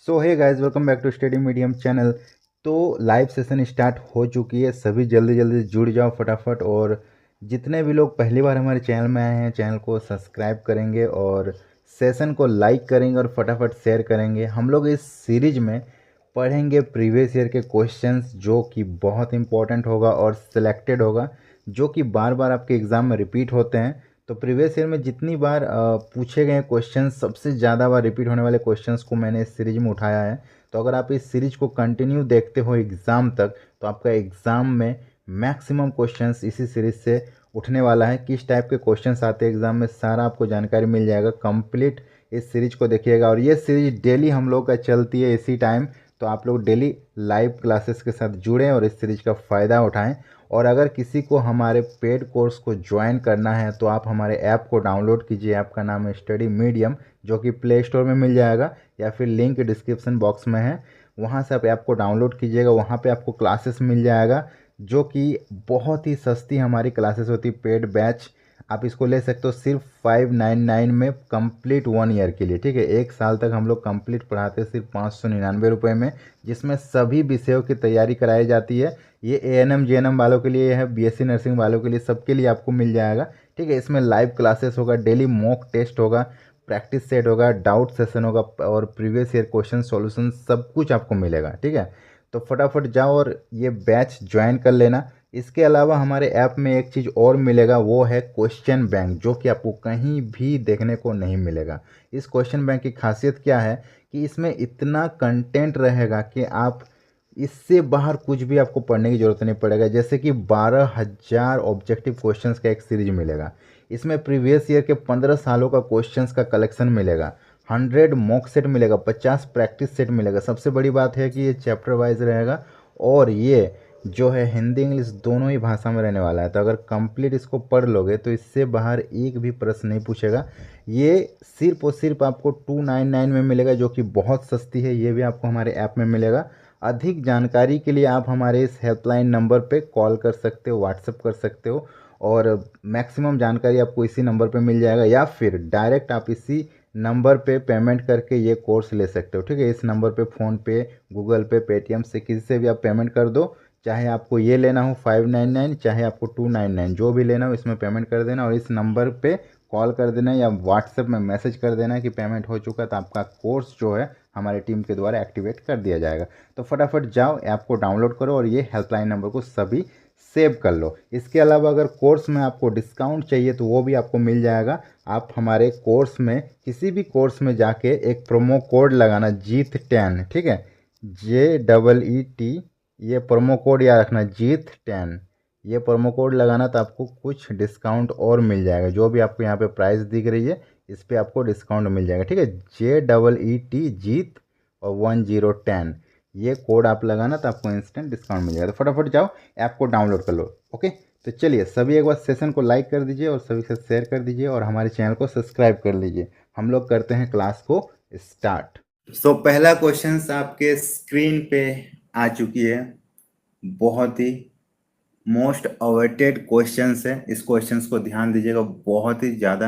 So hey guys, welcome back to study medium channel. तो live session start हो चुकी है। सभी जल्दी जल्दी जुड़ जाओ फटाफट। और जितने भी लोग पहली बार हमारे चैनल में आए हैं, चैनल को सब्सक्राइब करेंगे और सेशन को लाइक करेंगे और फटाफट शेयर करेंगे। हम लोग इस सीरीज में पढ़ेंगे प्रीवियस ईयर के क्वेश्चंस, जो कि बहुत इंपॉर्टेंट होगा और सिलेक्टेड होगा, जो कि बार बार आपके एग्ज़ाम में रिपीट होते हैं। तो प्रीवियस ईयर में जितनी बार पूछे गए क्वेश्चंस, सबसे ज़्यादा बार रिपीट होने वाले क्वेश्चंस को मैंने इस सीरीज में उठाया है। तो अगर आप इस सीरीज को कंटिन्यू देखते हो एग्ज़ाम तक, तो आपका एग्ज़ाम में मैक्सिमम क्वेश्चंस इसी सीरीज से उठने वाला है। किस टाइप के क्वेश्चंस आते हैं एग्ज़ाम में, सारा आपको जानकारी मिल जाएगा। कंप्लीट इस सीरीज को देखिएगा। और ये सीरीज डेली हम लोग का चलती है इसी टाइम। तो आप लोग डेली लाइव क्लासेस के साथ जुड़ें और इस सीरीज का फ़ायदा उठाएं। और अगर किसी को हमारे पेड कोर्स को ज्वाइन करना है तो आप हमारे ऐप को डाउनलोड कीजिए। ऐप का नाम है स्टडी मीडियम, जो कि प्ले स्टोर में मिल जाएगा या फिर लिंक डिस्क्रिप्शन बॉक्स में है। वहाँ से आप ऐप को डाउनलोड कीजिएगा। वहाँ पे आपको क्लासेस मिल जाएगा, जो कि बहुत ही सस्ती हमारी क्लासेस होती, पेड बैच। आप इसको ले सकते हो सिर्फ 599 में कंप्लीट 1 ईयर के लिए। ठीक है, 1 साल तक हम लोग कंप्लीट पढ़ाते हैं सिर्फ 599 रुपये में, जिसमें सभी विषयों की तैयारी कराई जाती है। ये ANM JNM वालों के लिए है, BSc नर्सिंग वालों के लिए, सबके लिए आपको मिल जाएगा। ठीक है, इसमें लाइव क्लासेस होगा, डेली मॉक टेस्ट होगा, प्रैक्टिस सेट होगा, डाउट सेशन होगा और प्रीवियस ईयर क्वेश्चन सॉल्यूशन सब कुछ आपको मिलेगा। ठीक है, तो फटाफट जाओ और ये बैच ज्वाइन कर लेना। इसके अलावा हमारे ऐप में एक चीज़ और मिलेगा, वो है क्वेश्चन बैंक, जो कि आपको कहीं भी देखने को नहीं मिलेगा। इस क्वेश्चन बैंक की खासियत क्या है कि इसमें इतना कंटेंट रहेगा कि आप इससे बाहर कुछ भी आपको पढ़ने की ज़रूरत नहीं पड़ेगा। जैसे कि 12,000 ऑब्जेक्टिव क्वेश्चंस का एक सीरीज मिलेगा। इसमें प्रीवियस ईयर के 15 सालों का क्वेश्चंस का कलेक्शन मिलेगा, 100 मॉक सेट मिलेगा, 50 प्रैक्टिस सेट मिलेगा। सबसे बड़ी बात है कि ये चैप्टर वाइज रहेगा और ये जो है हिंदी इंग्लिश दोनों ही भाषा में रहने वाला है। तो अगर कंप्लीट इसको पढ़ लोगे तो इससे बाहर एक भी प्रश्न नहीं पूछेगा। ये सिर्फ और सिर्फ आपको 299 में मिलेगा, जो कि बहुत सस्ती है। ये भी आपको हमारे ऐप में मिलेगा। अधिक जानकारी के लिए आप हमारे इस हेल्पलाइन नंबर पे कॉल कर सकते हो, व्हाट्सएप कर सकते हो और मैक्सिमम जानकारी आपको इसी नंबर पे मिल जाएगा। या फिर डायरेक्ट आप इसी नंबर पे पेमेंट करके ये कोर्स ले सकते हो। ठीक है, इस नंबर पे फ़ोनपे, गूगल पे, पेटीएम से किसी से भी आप पेमेंट कर दो। चाहे आपको ये लेना हो 599, चाहे आपको 299, जो भी लेना हो इसमें पेमेंट कर देना और इस नंबर पे कॉल कर देना या व्हाट्सएप में मैसेज कर देना कि पेमेंट हो चुका, तो आपका कोर्स जो है हमारी टीम के द्वारा एक्टिवेट कर दिया जाएगा। तो फटाफट जाओ, ऐप को डाउनलोड करो और ये हेल्पलाइन नंबर को सभी सेव कर लो। इसके अलावा अगर कोर्स में आपको डिस्काउंट चाहिए तो वो भी आपको मिल जाएगा। आप हमारे कोर्स में, किसी भी कोर्स में जाके एक प्रोमो कोड लगाना, जीत10। ठीक है, JEET, ये प्रोमो कोड याद रखना, जीत10। ये प्रोमो कोड लगाना तो आपको कुछ डिस्काउंट और मिल जाएगा। जो भी आपको यहाँ पे प्राइस दिख रही है इस पर आपको डिस्काउंट मिल जाएगा। ठीक है, JEET जीत और 1010, ये कोड आप लगाना तो आपको इंस्टेंट डिस्काउंट मिल जाएगा। तो फटाफट जाओ, ऐप को डाउनलोड कर लो। ओके, तो चलिए सभी एक बार सेशन को लाइक कर दीजिए और सभी से शेयर कर दीजिए और हमारे चैनल को सब्सक्राइब कर लीजिए। हम लोग करते हैं क्लास को स्टार्ट। सो पहला क्वेश्चन आपके स्क्रीन पे आ चुकी है। बहुत ही मोस्ट अवेटेड क्वेश्चंस है। इस क्वेश्चंस को ध्यान दीजिएगा, बहुत ही ज़्यादा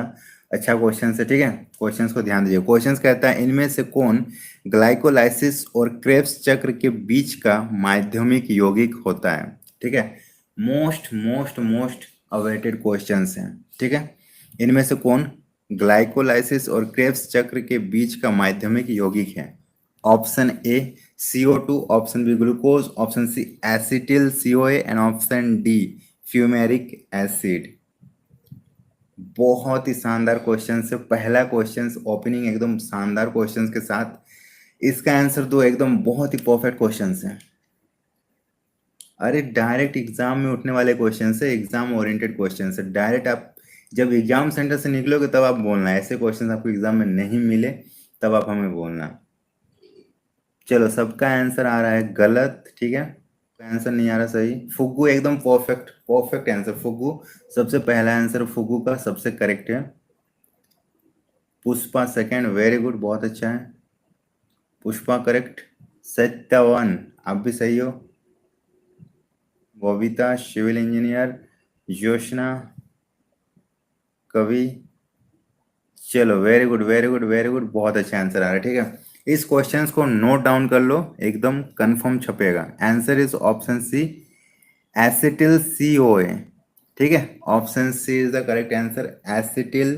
अच्छा क्वेश्चन है। ठीक है, क्वेश्चंस को ध्यान दीजिए। क्वेश्चंस कहता है, इनमें से कौन ग्लाइकोलाइसिस और क्रेब्स चक्र के बीच का माध्यमिक यौगिक होता है? ठीक है, most most most awaited questions हैं। ठीक है, इनमें से कौन ग्लाइकोलाइसिस और क्रेब्स चक्र के बीच का माध्यमिक यौगिक है? Option a CO2, option b glucose, option C acetyl CoA and option d fumaric acid. बहुत ही शानदार क्वेश्चन है। पहला क्वेश्चन ओपनिंग एकदम शानदार क्वेश्चन के साथ, इसका आंसर दो एकदम बहुत ही परफेक्ट क्वेश्चन है। अरे डायरेक्ट एग्जाम में उठने वाले क्वेश्चन है, एग्जाम ओरिएंटेड क्वेश्चन है। डायरेक्ट आप जब एग्जाम सेंटर से निकलोगे तब आप बोलना, ऐसे क्वेश्चन आपको एग्जाम में नहीं मिले तब आप हमें बोलना। चलो, सबका आंसर आ रहा है गलत। ठीक है, आंसर नहीं आ रहा सही। फुग्गू एकदम परफेक्ट परफेक्ट आंसर, फुग्गू सबसे पहला आंसर, फुग्गू का सबसे करेक्ट है। पुष्पा सेकंड, वेरी गुड, बहुत अच्छा है। पुष्पा करेक्ट। सत्यावन, आप भी सही हो। बबीता सिविल इंजीनियर, योशना कवि, चलो very good very good very good, बहुत अच्छा आंसर आ रहा है। ठीक है, इस क्वेश्चंस को नोट डाउन कर लो, एकदम कंफर्म छपेगा। Answer is option C, acetyl CoA। ठीक है, option C is the correct answer, acetyl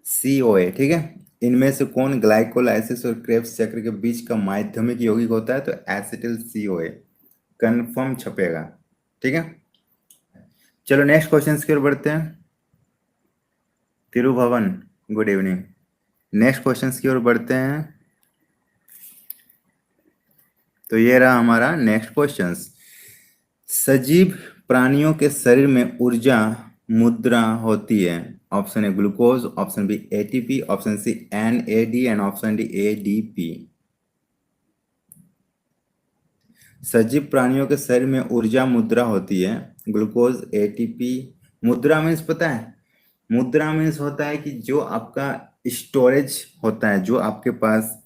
CoA। ठीक है, इनमें से कौन ग्लाइकोलाइसिस और क्रेब्स चक्र के बीच का माध्यमिक यौगिक होता है? तो एसिटिल CoA कंफर्म छपेगा। ठीक है, चलो नेक्स्ट क्वेश्चन की ओर बढ़ते हैं। तिरुभवन, गुड इवनिंग। नेक्स्ट क्वेश्चन की ओर बढ़ते हैं। तो ये रहा हमारा नेक्स्ट क्वेश्चन। सजीव प्राणियों के शरीर में ऊर्जा मुद्रा होती है। Option a glucose, option b ATP, option c NAD and option d ADP। सजीव प्राणियों के शरीर में ऊर्जा मुद्रा होती है, ग्लूकोज, ATP। मुद्रा मीन्स पता है? मुद्रा मीन्स होता है कि जो आपका स्टोरेज होता है, जो आपके पास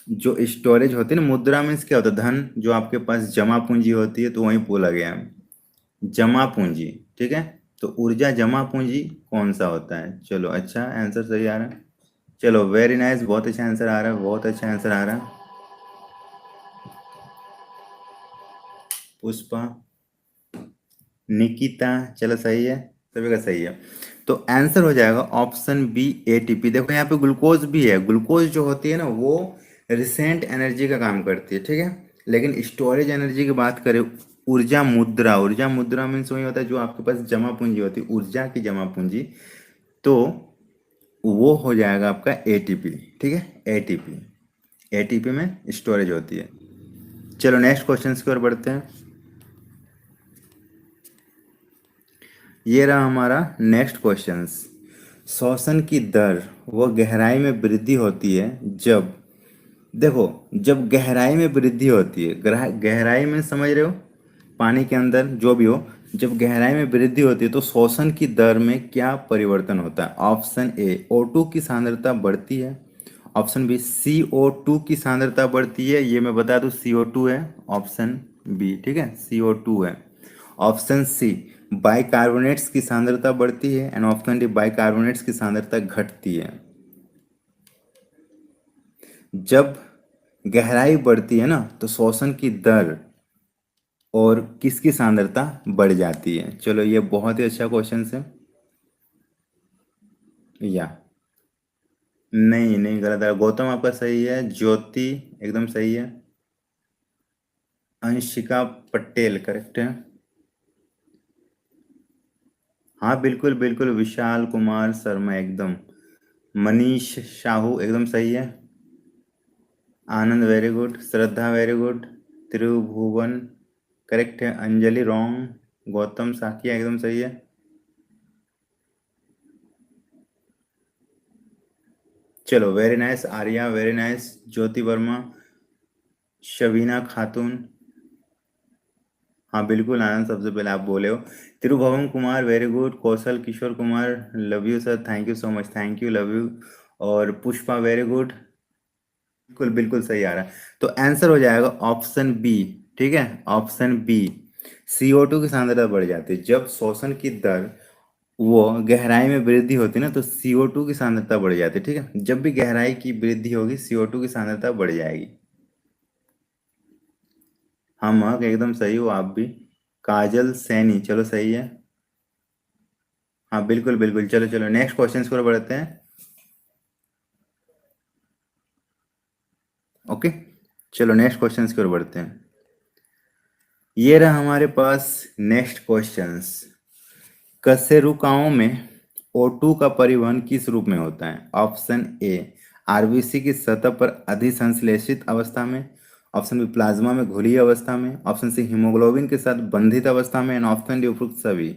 जो स्टोरेज होती है ना। मुद्रा मीन्स क्या होता है? धन, जो आपके पास जमा पूंजी होती है, तो वही बोला गया है जमा पूंजी। ठीक है, तो ऊर्जा जमा पूंजी कौन सा होता है? चलो अच्छा, आंसर सही आ रहा है। चलो वेरी नाइस, बहुत अच्छा आंसर आ रहा है, बहुत अच्छा आंसर आ रहा है। पुष्पा, निकिता, चलो सही है, सभी का सही है। तो आंसर हो जाएगा ऑप्शन बी ATP। देखो यहाँ पे ग्लूकोज भी है। ग्लूकोज जो होती है ना, वो रिसेंट एनर्जी का काम करती है। ठीक है, लेकिन स्टोरेज एनर्जी की बात करें, ऊर्जा मुद्रा, ऊर्जा मुद्रा मीन्स वही होता है जो आपके पास जमा पूंजी होती है, ऊर्जा की जमा पूंजी। तो वो हो जाएगा आपका ATP। ठीक है, ATP में स्टोरेज होती है। चलो नेक्स्ट क्वेश्चन की ओर बढ़ते हैं। ये रहा हमारा नेक्स्ट क्वेश्चन। श्वसन की दर व गहराई में वृद्धि होती है जब, देखो, जब गहराई में वृद्धि होती है, गहराई में समझ रहे हो, पानी के अंदर जो भी हो, जब गहराई में वृद्धि होती है तो श्वसन की दर में क्या परिवर्तन होता है? ऑप्शन ए O2 की सांद्रता बढ़ती है, ऑप्शन बी CO2 की सांद्रता बढ़ती है, ये मैं बता दूं CO2 है, ऑप्शन बी। ठीक है, CO2 है। ऑप्शन सी बाइकार्बोनेट्स की सांद्रता बढ़ती है एंड ऑप्शन डी बाइकार्बोनेट्स की सांद्रता घटती है। जब गहराई बढ़ती है ना, तो श्वसन की दर और किसकी सांद्रता बढ़ जाती है? चलो ये बहुत ही अच्छा क्वेश्चन है। या नहीं, नहीं गलत है, गौतम आपका सही है, ज्योति एकदम सही है, अंशिका पटेल करेक्ट है। हाँ बिल्कुल बिल्कुल, विशाल कुमार शर्मा एकदम, मनीष साहू एकदम सही है, Anand very good, Shraddha very good, Tribhuvan correct है, अंजलि रॉन्ग, गौतम साकिया एकदम सही है। चलो very nice, Arya very nice, Jyoti Verma, Shabina Khatoon, हाँ बिल्कुल आनंद, सबसे पहले आप बोले हो। Tribhuvan Kumar very good, Kaushal Kishore Kumar love you sir, thank you so much, thank you, love you. और पुष्पा वेरी गुड, बिल्कुल बिल्कुल सही आ रहा है। तो आंसर हो जाएगा ऑप्शन बी। ठीक है, ऑप्शन बी, CO2 की सांद्रता बढ़ जाती है जब श्वसन की दर वो गहराई में वृद्धि होती है ना, तो CO2 की सांद्रता बढ़ जाती है। ठीक है, जब भी गहराई की वृद्धि होगी CO2 की सांद्रता बढ़ जाएगी। हाँ महक एकदम सही हो आप भी, काजल सैनी चलो सही है। हाँ बिल्कुल बिल्कुल, चलो चलो नेक्स्ट क्वेश्चन की ओर बढ़ते हैं। ओके, चलो नेक्स्ट क्वेश्चन की ओर बढ़ते हैं। ये रहा हमारे पास नेक्स्ट क्वेश्चंस। कशेरुकाओं में O2 का परिवहन किस रूप में होता है? ऑप्शन ए RBC की सतह पर अधिसंश्लेषित अवस्था में, ऑप्शन बी प्लाज्मा में घुली अवस्था में, ऑप्शन सी हीमोग्लोबिन के साथ बंधित अवस्था में एंड ऑप्शन डी उपरोक्त सभी।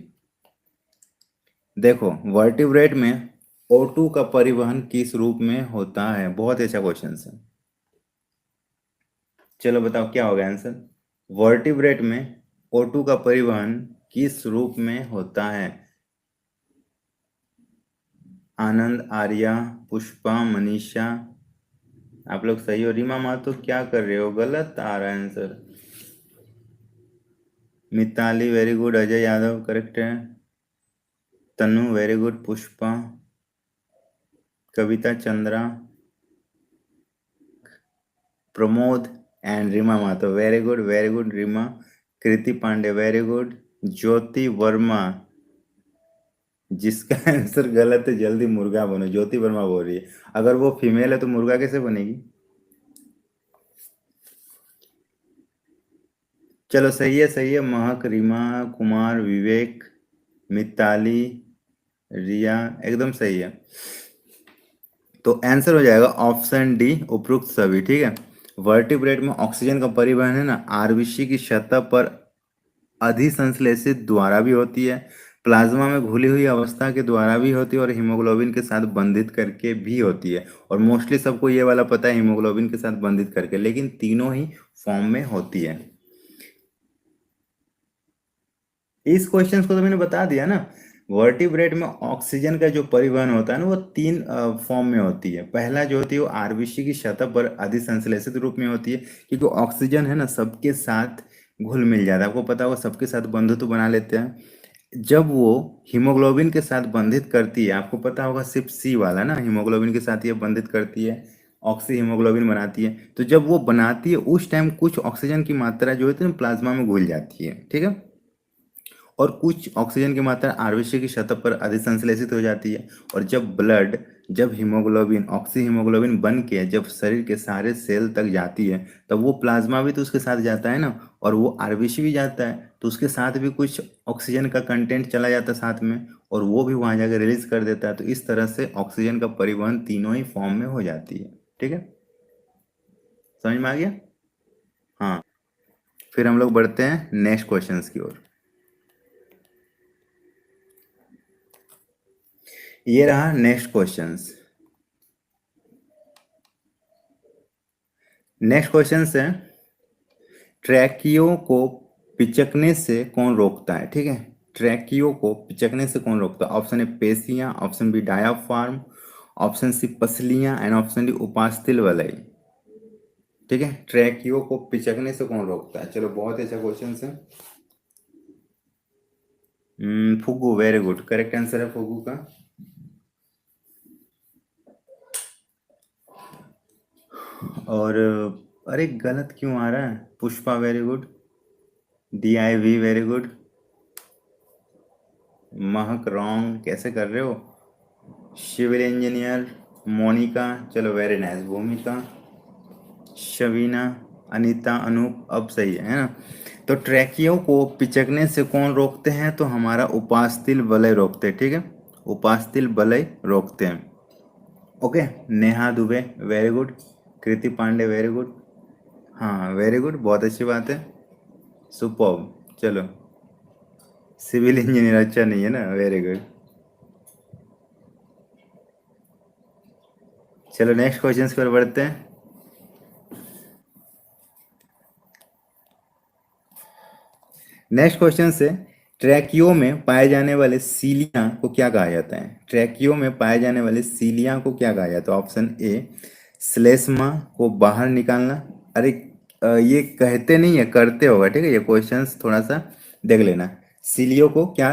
देखो वर्टिब्रेट में O2 का परिवहन किस रूप में होता है? बहुत ही अच्छा क्वेश्चन है। चलो बताओ क्या होगा आंसर। वर्टिब्रेट में O2 का परिवहन किस रूप में होता है? आनंद, आर्या, पुष्पा, मनीषा, आप लोग सही हो। रीमा माँ तो क्या कर रहे हो, गलत आ रहा है answer. Mitali very good, Ajay Yadav correct है, Tanu very good, Pushpa, Kavita Chandra, Pramod and Reema Mato, very good Reema. Kriti Pandey, very good. Jyoti Verma, जिसका आंसर गलत है जल्दी मुर्गा बनो, ज्योति वर्मा बोल रही है। अगर वो फीमेल है तो मुर्गा कैसे बनेगी? चलो सही है, सही है। महक, रीमा, कुमार, विवेक, मिताली, रिया, एकदम सही है। तो आंसर हो जाएगा ऑप्शन डी, उपरोक्त सभी। ठीक है। वर्टिब्रेट में ऑक्सीजन का परिवहन है ना, आरबीसी की सतह पर अधिसंश्लेषित द्वारा भी होती है, प्लाज्मा में घुली हुई अवस्था के द्वारा भी होती है, और हीमोग्लोबिन के साथ बंधित करके भी होती है। और मोस्टली सबको ये वाला पता है, हीमोग्लोबिन के साथ बंधित करके, लेकिन तीनों ही फॉर्म में होती है। इस क्वेश्चन को तो मैंने बता दिया ना। वर्टिब्रेट में ऑक्सीजन का जो परिवहन होता है ना, वो तीन फॉर्म में होती है। पहला जो होती है वो आरबीसी की सतह पर अधिसंश्लेषित रूप में होती है, क्योंकि ऑक्सीजन है ना सबके साथ घुल मिल जाता है। आपको पता होगा सबके साथ बंधुत्व बना लेते हैं। जब वो हीमोग्लोबिन के साथ बंधित करती है, आपको पता होगा सिर्फ सी वाला ना, हीमोग्लोबिन के साथ ये बंधित करती है, ऑक्सी हीमोग्लोबिन बनाती है। तो जब वो बनाती है उस टाइम कुछ ऑक्सीजन की मात्रा जो होती है ना प्लाज्मा में घुल जाती है। ठीक है। और कुछ ऑक्सीजन की मात्रा आरबीसी की सतह पर अधिसंश्लेषित हो जाती है। और जब हीमोग्लोबिन ऑक्सी हीमोग्लोबिन बन के जब शरीर के सारे सेल तक जाती है, तब वो प्लाज्मा भी तो उसके साथ जाता है ना, और वो आरबीसी भी जाता है, तो उसके साथ भी कुछ ऑक्सीजन का कंटेंट चला जाता है साथ में, और वो भी वहां जाकर रिलीज कर देता है। तो इस तरह से ऑक्सीजन का परिवहन तीनों ही फॉर्म में हो जाती है। ठीक है, समझ में आ गया? हाँ। फिर हम लोग बढ़ते हैं नेक्स्ट क्वेश्चंस की ओर। ये रहा नेक्स्ट क्वेश्चंस। नेक्स्ट क्वेश्चन है, ट्रैकियो को पिचकने से कौन रोकता है? ठीक है। ट्रैकियो को पिचकने से कौन रोकता है? ऑप्शन ए पेशियां, option B diaphragm, option C पसलियां, एंड ऑप्शन डी उपास्थि वलय। ठीक है। ट्रैकियो को पिचकने से कौन रोकता है? चलो बहुत अच्छा क्वेश्चन है। फुगू, वेरी गुड, करेक्ट आंसर है फुगू का। और अरे गलत क्यों आ रहा है? Pushpa, very good. D I V, very good. Mahak, wrong, कैसे कर रहे हो? सिविल इंजीनियर, मोनिका, चलो वेरी नाइस। भूमिका, शवीना, अनीता, अनूप, अब सही है ना? तो ट्रैकियों को पिचकने से कौन रोकते हैं? तो हमारा उपास्थिल वलय रोकते हैं। ठीक है, उपास्थिल वलय रोकते हैं। Okay. Neha Dubey, very good. Kriti Pandey, very good. हाँ वेरी गुड, बहुत अच्छी बात है। सुपर्ब। चलो, सिविल इंजीनियर अच्छा नहीं है ना? Very good. चलो नेक्स्ट क्वेश्चन पर बढ़ते हैं। नेक्स्ट क्वेश्चन से, ट्रैकियो में पाए जाने वाले सीलिया को क्या कहा जाता है? ट्रैकियो में पाए जाने वाले सीलिया को क्या कहा जाता है? ऑप्शन ए श्लेष्मा को बाहर निकालना। अरे ये कहते नहीं है, करते होगा। ठीक है, ये क्वेश्चंस थोड़ा सा देख लेना। सीलियो को क्या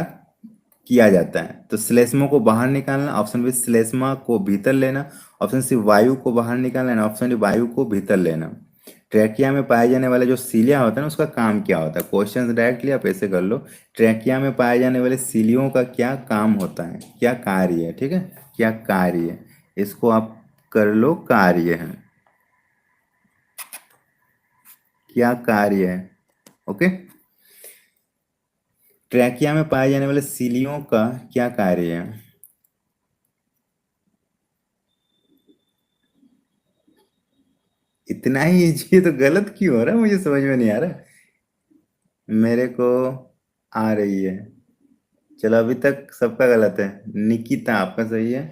किया जाता है? तो श्लेष्मा को बाहर निकालना, ऑप्शन बी श्लेष्मा को भीतर लेना, ऑप्शन सी वायु को बाहर निकालना, एंड ऑप्शन डी वायु को भीतर लेना। ट्रैकिया में पाए जाने वाले जो सीलिया होता है ना, उसका काम क्या होता है? क्वेश्चन डायरेक्टली आप ऐसे कर लो, ट्रैकिया में पाए जाने वाले सीलियों का क्या काम होता है, क्या कार्य है? ठीक है, क्या कार्य है, इसको आप कर लो, कार्य है, क्या कार्य है। ओके। ट्रैकिया में पाए जाने वाले सीलियों का क्या कार्य है? इतना ही इजी है तो गलत क्यों हो रहा है? मुझे समझ में नहीं आ रहा। मेरे को आ रही है। चलो अभी तक सबका गलत है। निकिता आपका सही है।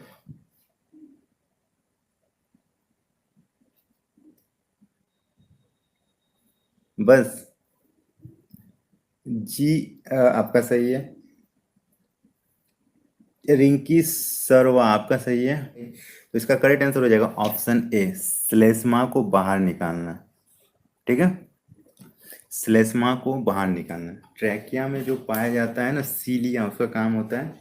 बस जी, आपका सही है। रिंकी सर्वा आपका सही है। तो इसका करेक्ट आंसर हो जाएगा ऑप्शन ए, श्लेष्मा को बाहर निकालना। ठीक है, श्लेष्मा को बाहर निकालना। ट्रैकिया में जो पाया जाता है ना सीलिया, उसका काम होता है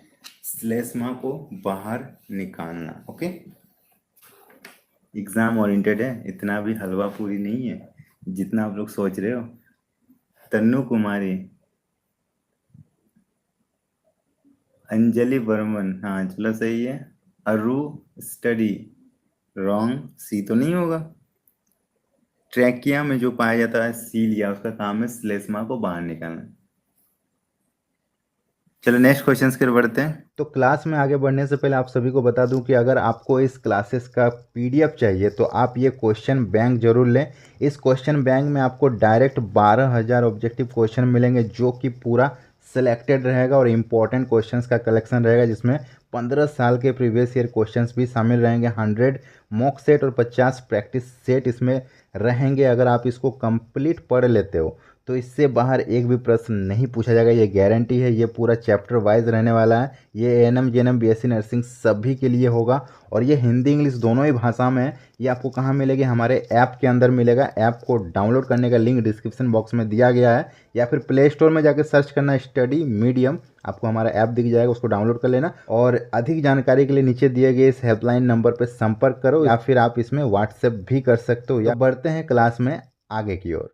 श्लेष्मा को बाहर निकालना। ओके। एग्जाम ओरिएंटेड है, इतना भी हलवा पूरी नहीं है जितना आप लोग सोच रहे हो। तन्नू कुमारी, अंजलि बर्मन, हाँ चलो सही है। अरु स्टडी, रॉन्ग, सी तो नहीं होगा। ट्रैकिया में जो पाया जाता है सीलिया, उसका काम है श्लेष्मा को बाहर निकालना। चलो नेक्स्ट क्वेश्चन की ओर बढ़ते हैं। तो क्लास में आगे बढ़ने से पहले आप सभी को बता दूं कि अगर आपको इस क्लासेस का पीडीएफ चाहिए तो आप ये क्वेश्चन बैंक जरूर लें। इस क्वेश्चन बैंक में आपको डायरेक्ट 12,000 ऑब्जेक्टिव क्वेश्चन मिलेंगे जो कि पूरा सिलेक्टेड रहेगा और इम्पोर्टेंट क्वेश्चंस का कलेक्शन रहेगा, जिसमें 15 साल के प्रीवियस ईयर क्वेश्चंस भी शामिल रहेंगे। 100 मॉक सेट और 50 प्रैक्टिस सेट इसमें रहेंगे। अगर आप इसको कंप्लीट पढ़ लेते हो तो इससे बाहर एक भी प्रश्न नहीं पूछा जाएगा, ये गारंटी है। ये पूरा चैप्टर वाइज रहने वाला है। ये एएनएम जेएनएम बीएससी नर्सिंग सभी के लिए होगा और ये हिंदी इंग्लिश दोनों ही भाषा में है। ये आपको कहाँ मिलेगी? हमारे ऐप के अंदर मिलेगा। ऐप को डाउनलोड करने का लिंक डिस्क्रिप्शन बॉक्स में दिया गया है, या फिर प्ले स्टोर में जाकर सर्च करना स्टडी मीडियम, आपको हमारा ऐप दिख जाएगा, उसको डाउनलोड कर लेना। और अधिक जानकारी के लिए नीचे दिए गए इस हेल्पलाइन नंबर पर संपर्क करो, या फिर आप इसमें व्हाट्सएप भी कर सकते हो। या बढ़ते हैं क्लास में आगे की ओर।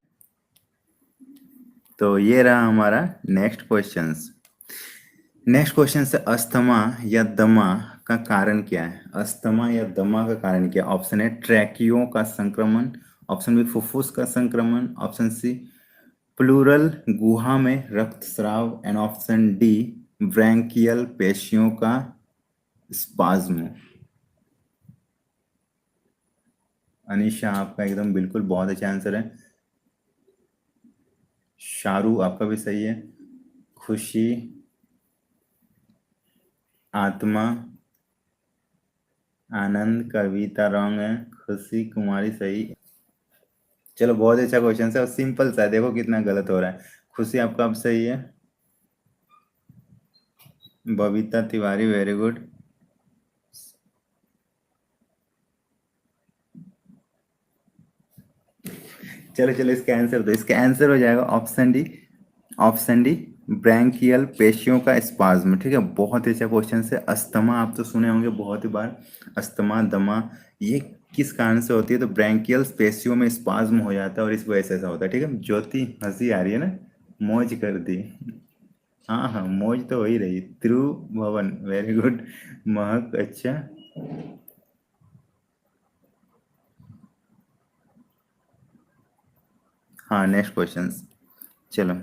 तो ये रहा हमारा नेक्स्ट क्वेश्चंस। नेक्स्ट क्वेश्चन से अस्थमा या दमा का कारण क्या है? अस्थमा या दमा का कारण क्या? ऑप्शन है ट्रैकियों का संक्रमण, ऑप्शन बी फुफ्फुस का संक्रमण, ऑप्शन सी प्लूरल गुहा में रक्तस्राव, एंड ऑप्शन डी ब्रैंकियल पेशियों का स्पाज्म। अनिशा आपका एकदम बिल्कुल बहुत अच्छा आंसर है। शारू आपका भी सही है। खुशी, आत्मा, आनंद, कविता रॉन्ग है, खुशी कुमारी सही। चलो बहुत अच्छा क्वेश्चन है और सिंपल सा है, देखो कितना गलत हो रहा है। खुशी आपका अब सही है। Babita Tiwari very good. चलो चलो इसका आंसर दो। इसका आंसर हो जाएगा option D. Option D branchial पेशियों का स्पाज्म। ठीक है, बहुत ही अच्छा क्वेश्चन है। अस्थमा आप तो सुने होंगे बहुत ही बार। अस्थमा दमा ये किस कारण से होती है? तो ब्रैंकियल पेशियों में स्पाज्म हो जाता है और इस वजह से ऐसा होता है। ठीक है, ज्योति हंसी आ रही है ना, मौज कर दी। हाँ हाँ मौज तो हो ही रही। त्रिभुवन वेरी गुड। महक अच्छा। हाँ नेक्स्ट क्वेश्चन। चलो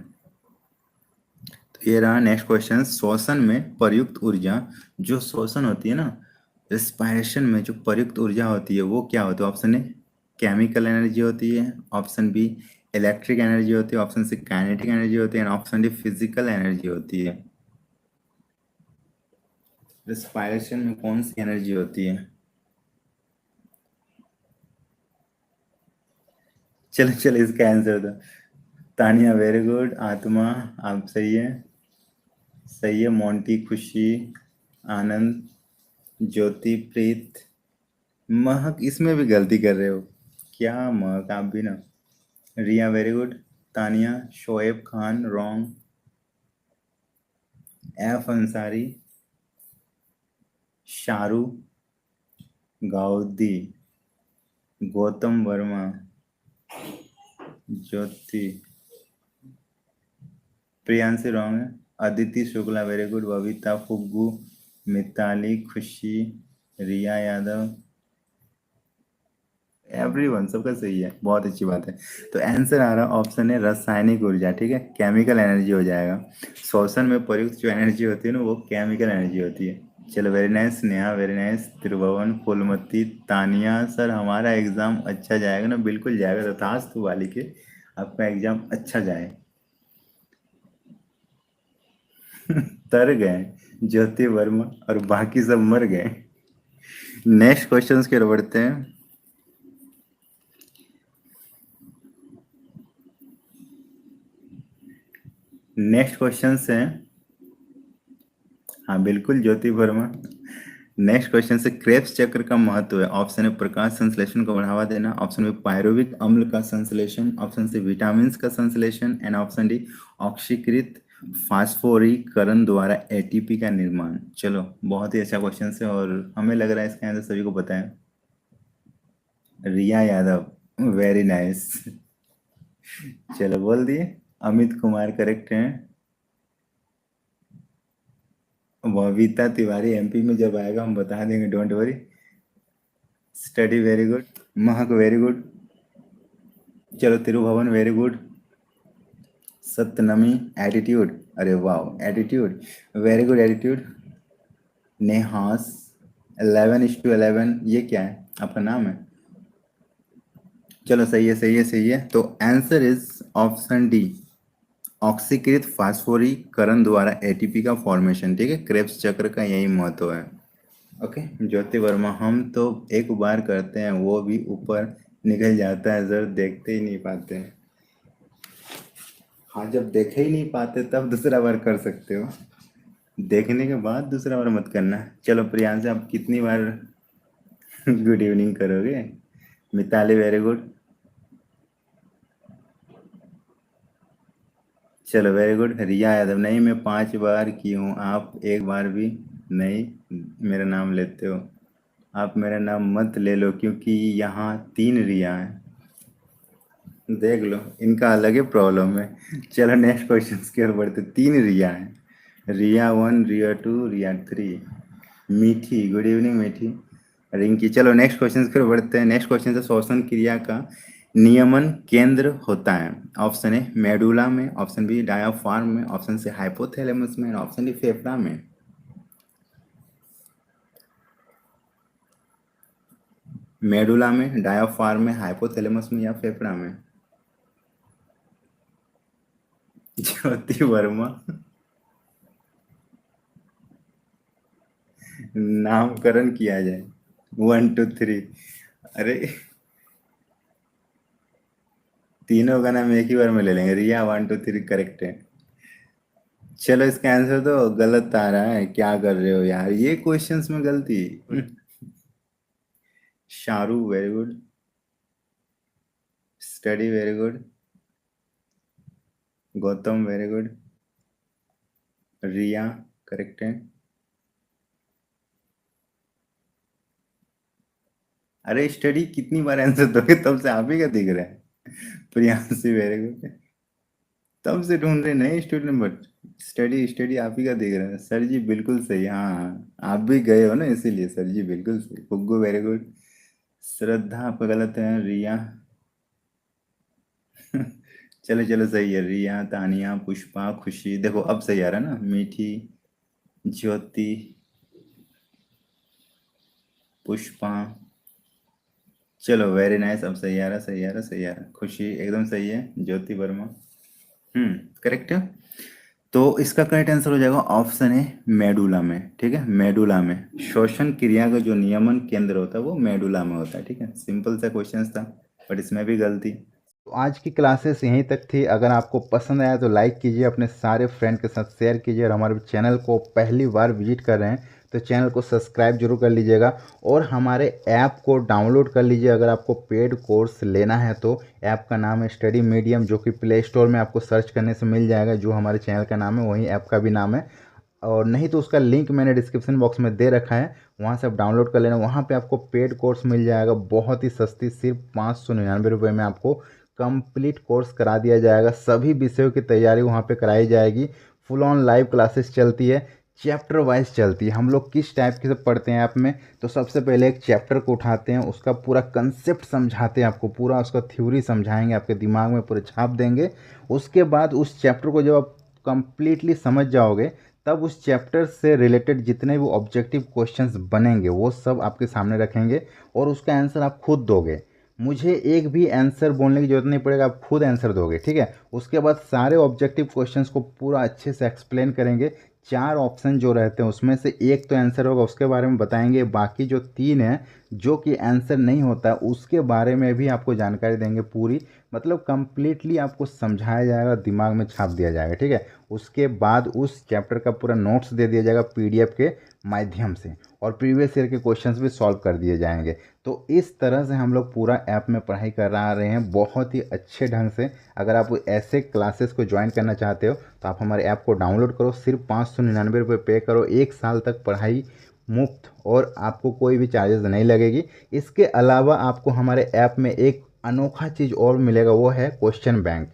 तो ये रहा नेक्स्ट क्वेश्चन। श्वसन में प्रयुक्त ऊर्जा, जो श्वसन होती है ना, रेस्पिरेशन में जो प्रयुक्त ऊर्जा होती है वो क्या होती है? ऑप्शन ए केमिकल एनर्जी होती है, ऑप्शन बी इलेक्ट्रिक एनर्जी होती है, ऑप्शन सी काइनेटिक एनर्जी होती है, and option D physical energy होती है। रेस्पिरेशन में कौन सी एनर्जी होती है? चलो चलो इसका आंसर दो। Tania very good. आत्मा आप सही है। सही है। मोंटी खुशी, आनंद, ज्योति प्रीत, महक इसमें भी गलती कर रहे हो क्या महक आप भी ना। Riya very good. Tania, Shoaib Khan wrong, F Ansari, Sharu, Gaudi, Gautam Verma, Jyoti, Priyanshi wrong है। Aditi Shukla very good. Babita, Phuggu, Mitali, Khushi, Riya Yadav, everyone सबका सही है, बहुत अच्छी बात है। तो आंसर आ रहा ऑप्शन है रासायनिक ऊर्जा। ठीक है, केमिकल एनर्जी हो जाएगा। श्वसन में प्रयुक्त जो एनर्जी होती है ना वो केमिकल एनर्जी होती है। चलो very nice Neha, very nice. Tribhuvan, Phoolmati, Tania sir हमारा एग्जाम अच्छा जाएगा ना? बिल्कुल जाएगा। तथास्तु वाली के आपका एग्जाम अच्छा जाए। तर गए ज्योति वर्मा और बाकी सब मर गए। नेक्स्ट क्वेश्चंस की ओर बढ़ते हैं। नेक्स्ट क्वेश्चन है, हाँ बिल्कुल ज्योति वर्मा। नेक्स्ट क्वेश्चन से क्रेब्स चक्र का महत्व है। ऑप्शन है प्रकाश संश्लेषण को बढ़ावा देना, ऑप्शन बी पायरुविक अम्ल का संश्लेषण, ऑप्शन सी विटामिन का संश्लेषण, एंड ऑप्शन डी ऑक्सीकृत फास्फोरीकरण द्वारा एटीपी का निर्माण। चलो बहुत ही अच्छा क्वेश्चन है और हमें लग रहा है इसका आंसर सभी को पता है। रिया यादव, वेरी नाइस। चलो बोल दिए। अमित कुमार करेक्ट हैं। बबीता तिवारी एमपी में जब आएगा हम बता देंगे, don't worry. Study very good. Mahak very good. चलो तिरुभवन वेरी गुड। सत्यनमी एटीट्यूड, अरे वाह एटीट्यूड, वेरी गुड एटीट्यूड। नेहास 11:11, ये क्या है, आपका नाम है? चलो सही है सही है सही है, तो आंसर इज ऑप्शन डी, ऑक्सीकृत फास्फोरीकरण द्वारा एटीपी का फॉर्मेशन। ठीक है, क्रेब्स चक्र का यही महत्व है। ओके ज्योति वर्मा, हम तो एक बार करते हैं वो भी ऊपर निकल जाता है सर, देखते ही नहीं पाते हैं। हाँ जब देखे ही नहीं पाते तब दूसरा बार कर सकते हो, देखने के बाद दूसरा बार मत करना। चलो प्रियांशा, आप कितनी बार गुड इवनिंग करोगे? Mitali very good. चलो वेरी गुड। रिया यादव, नहीं मैं 5 बार की हूँ, आप एक बार भी नहीं मेरा नाम लेते हो। आप मेरा नाम मत ले लो क्योंकि यहाँ 3 रिया हैं, देख लो इनका अलग ही प्रॉब्लम है। चलो नेक्स्ट क्वेश्चन की ओर बढ़ते, 3 रिया हैं, रिया 1, रिया 2, रिया 3। मीठी, गुड इवनिंग मीठी। रिंकी, चलो नेक्स्ट क्वेश्चन की ओर बढ़ते हैं। नेक्स्ट क्वेश्चन है श्वसन क्रिया का नियमन केंद्र होता है। ऑप्शन ए मेडुला में, ऑप्शन बी डायाफ्राम में, ऑप्शन सी हाइपोथैलेमस में, ऑप्शन डी फेफड़ा में। मेडुला में, डायाफ्राम में, हाइपोथैलेमस में या फेफड़ा में? ज्योति वर्मा, नामकरण किया जाए 1 2 3। अरे तीनों का नाम एक ही बार में ले लेंगे, रिया 1 2 3 करेक्ट है। चलो इसका आंसर तो गलत आ रहा है, क्या कर रहे हो यार, ये क्वेश्चंस में गलती। Sharu very good. Study very good. Gautam very good. Riya correct है। अरे स्टडी कितनी बार आंसर दोगे, तब से आप ही का दिख रहा है। Priyanshi very good. तब से ढूंढ रहे नए स्टूडेंट, बट स्टडी स्टडी आप ही का दिख रहा है। सर जी बिल्कुल सही, हाँ हाँ आप भी गए हो ना इसीलिए, सर जी बिल्कुल सही। गुग्गू वेरी गुड। श्रद्धा आपका गलत है। रिया चलो चलो सही है, रिया, तानिया, पुष्पा, खुशी, देखो अब सही आ रहा है ना, मीठी, ज्योति, पुष्पा। चलो वेरी नाइस, अब सही आ रहा सही आ रहा सही आ रहा। खुशी एकदम सही है, ज्योति वर्मा करेक्ट है। तो इसका करेक्ट आंसर हो जाएगा ऑप्शन है मेडुला में। ठीक है, मेडुला में श्वसन क्रिया का जो नियमन केंद्र होता है वो मेडुला में होता है। ठीक है, सिंपल सा क्वेश्चन था, बट इसमें भी गलती। तो आज की क्लासेस यहीं तक थी। अगर आपको पसंद आया तो लाइक कीजिए, अपने सारे फ्रेंड के साथ शेयर कीजिए, और हमारे चैनल को पहली बार विजिट कर रहे हैं तो चैनल को सब्सक्राइब जरूर कर लीजिएगा, और हमारे ऐप को डाउनलोड कर लीजिए। अगर आपको पेड कोर्स लेना है तो ऐप का नाम है स्टडी मीडियम, जो कि प्ले स्टोर में आपको सर्च करने से मिल जाएगा, जो हमारे चैनल का नाम है वही ऐप का भी नाम है। और नहीं तो उसका लिंक मैंने डिस्क्रिप्शन बॉक्स में दे रखा है, वहाँ से आप डाउनलोड कर लेना। वहाँ पे आपको पेड कोर्स मिल जाएगा बहुत ही सस्ती, सिर्फ 599 रुपये में आपको कंप्लीट कोर्स करा दिया जाएगा। सभी विषयों की तैयारी वहाँ पे कराई जाएगी। फुल ऑन लाइव क्लासेस चलती है, चैप्टर वाइज चलती है। हम लोग किस टाइप के से पढ़ते हैं ऐप में, तो सबसे पहले एक चैप्टर को उठाते हैं, उसका पूरा कंसेप्ट समझाते हैं आपको, पूरा उसका थ्योरी समझाएंगे, आपके दिमाग में पूरे छाप देंगे। उसके बाद उस चैप्टर को जब आप कंप्लीटली समझ जाओगे, तब उस चैप्टर से रिलेटेड जितने भी ऑब्जेक्टिव क्वेश्चंस बनेंगे वो सब आपके सामने रखेंगे, और उसका आंसर आप खुद दोगे। मुझे एक भी आंसर बोलने की जरूरत नहीं पड़ेगा, आप खुद आंसर दोगे। ठीक है, उसके बाद सारे ऑब्जेक्टिव क्वेश्चंस को पूरा अच्छे से एक्सप्लेन करेंगे। 4 ऑप्शन जो रहते हैं उसमें से एक तो आंसर होगा, उसके बारे में बताएंगे। बाकी जो 3 हैं जो कि आंसर नहीं होता, उसके बारे में भी आपको जानकारी देंगे पूरी। मतलब कंप्लीटली आपको समझाया जाएगा, दिमाग में छाप दिया जाएगा। ठीक है, उसके बाद उस चैप्टर का पूरा नोट्स दे दिया जाएगा पीडीएफ के माध्यम से, और प्रीवियस ईयर के क्वेश्चंस भी सॉल्व कर दिए जाएंगे। तो इस तरह से हम लोग पूरा ऐप में पढ़ाई कर रहे हैं बहुत ही अच्छे ढंग से। अगर आप ऐसे क्लासेस को ज्वाइन करना चाहते हो तो आप हमारे ऐप को डाउनलोड करो, सिर्फ 599 रुपये पे करो, 1 साल तक पढ़ाई मुफ्त और आपको कोई भी चार्जेस नहीं लगेगी। इसके अलावा आपको हमारे ऐप में एक अनोखा चीज़ और मिलेगा, वो है क्वेश्चन बैंक,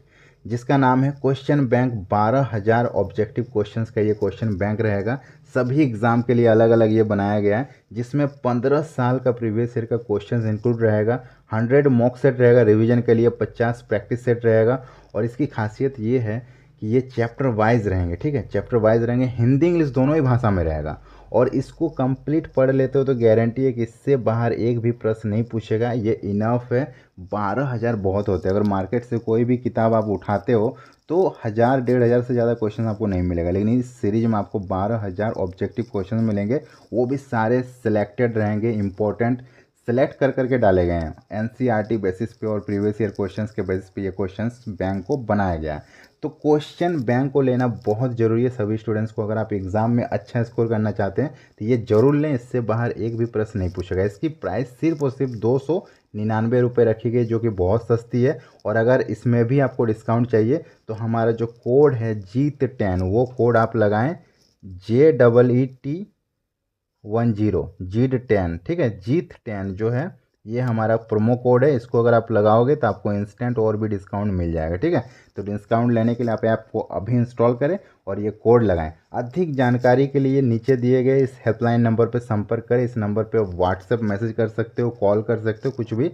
जिसका नाम है क्वेश्चन बैंक। 12,000 ऑब्जेक्टिव क्वेश्चंस का ये क्वेश्चन बैंक रहेगा। सभी एग्ज़ाम के लिए अलग अलग ये बनाया गया है, जिसमें 15 साल का प्रीवियस ईयर का क्वेश्चन इंक्लूड रहेगा। 100 मॉक सेट रहेगा रिवीजन के लिए, 50 प्रैक्टिस सेट रहेगा। और इसकी खासियत ये है कि ये चैप्टर वाइज रहेंगे, ठीक है, चैप्टर वाइज रहेंगे, हिंदी इंग्लिश दोनों ही भाषा में रहेगा। और इसको कंप्लीट पढ़ लेते हो तो गारंटी है कि इससे बाहर एक भी प्रश्न नहीं पूछेगा, ये इनफ है। 12,000 बहुत होते हैं। अगर मार्केट से कोई भी किताब आप उठाते हो तो 1,000 1,500 से ज़्यादा क्वेश्चन आपको नहीं मिलेगा, लेकिन इस सीरीज में आपको 12,000 ऑब्जेक्टिव क्वेश्चन मिलेंगे। वो भी सारे सिलेक्टेड रहेंगे, इंपॉर्टेंट सेलेक्ट कर करके डाले गए हैं एनसीईआरटी बेसिस पे और प्रीवियस ईयर क्वेश्चंस के बेसिस पे ये क्वेश्चंस बैंक को बनाया गया है। तो क्वेश्चन बैंक को लेना बहुत ज़रूरी है सभी स्टूडेंट्स को। अगर आप एग्ज़ाम में अच्छा स्कोर करना चाहते हैं तो ये ज़रूर लें, इससे बाहर एक भी प्रश्न नहीं पूछेगा। इसकी प्राइस सिर्फ और सिर्फ 299 रुपये रखी गई, जो कि बहुत सस्ती है। और अगर इसमें भी आपको डिस्काउंट चाहिए तो हमारा जो कोड है जीत10, वो कोड आप लगाएं, JEET10, जीत10, ठीक है, जीत10 जो है ये हमारा प्रोमो कोड है। इसको अगर आप लगाओगे तो आपको इंस्टेंट और भी डिस्काउंट मिल जाएगा, ठीक है। तो डिस्काउंट लेने के लिए आप ऐप को अभी इंस्टॉल करें और ये कोड लगाएं। अधिक जानकारी के लिए नीचे दिए गए इस हेल्पलाइन नंबर पर संपर्क करें। इस नंबर पर व्हाट्सएप मैसेज कर सकते हो, कॉल कर सकते हो, कुछ भी,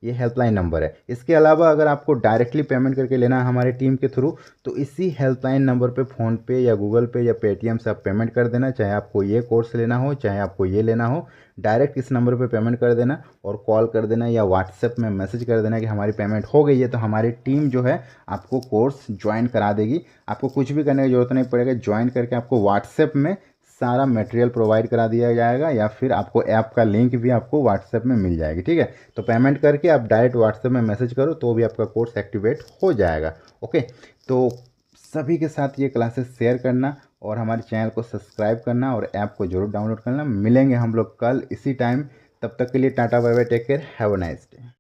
ये हेल्पलाइन नंबर है। इसके अलावा अगर आपको डायरेक्टली पेमेंट करके लेना है हमारी टीम के थ्रू, तो इसी हेल्पलाइन नंबर पे फ़ोनपे या गूगल पे या पेटीएम से आप पेमेंट कर देना। चाहे आपको ये कोर्स लेना हो, चाहे आपको ये लेना हो, डायरेक्ट इस नंबर पे पेमेंट कर देना और कॉल कर देना या व्हाट्सएप में मैसेज कर देना कि हमारी पेमेंट हो गई है। तो हमारी टीम जो है आपको कोर्स ज्वाइन करा देगी। आपको कुछ भी करने की ज़रूरत नहीं पड़ेगा। ज्वाइन करके आपको व्हाट्सएप में सारा मटेरियल प्रोवाइड करा दिया जाएगा, या फिर आपको ऐप का लिंक भी आपको व्हाट्सएप में मिल जाएगी, ठीक है। तो पेमेंट करके आप डायरेक्ट व्हाट्सएप में मैसेज करो तो भी आपका कोर्स एक्टिवेट हो जाएगा। ओके, तो सभी के साथ ये क्लासेस शेयर करना और हमारे चैनल को सब्सक्राइब करना और ऐप को जरूर डाउनलोड करना। मिलेंगे हम लोग कल इसी टाइम, तब तक के लिए tata bye bye, take care, have a nice day.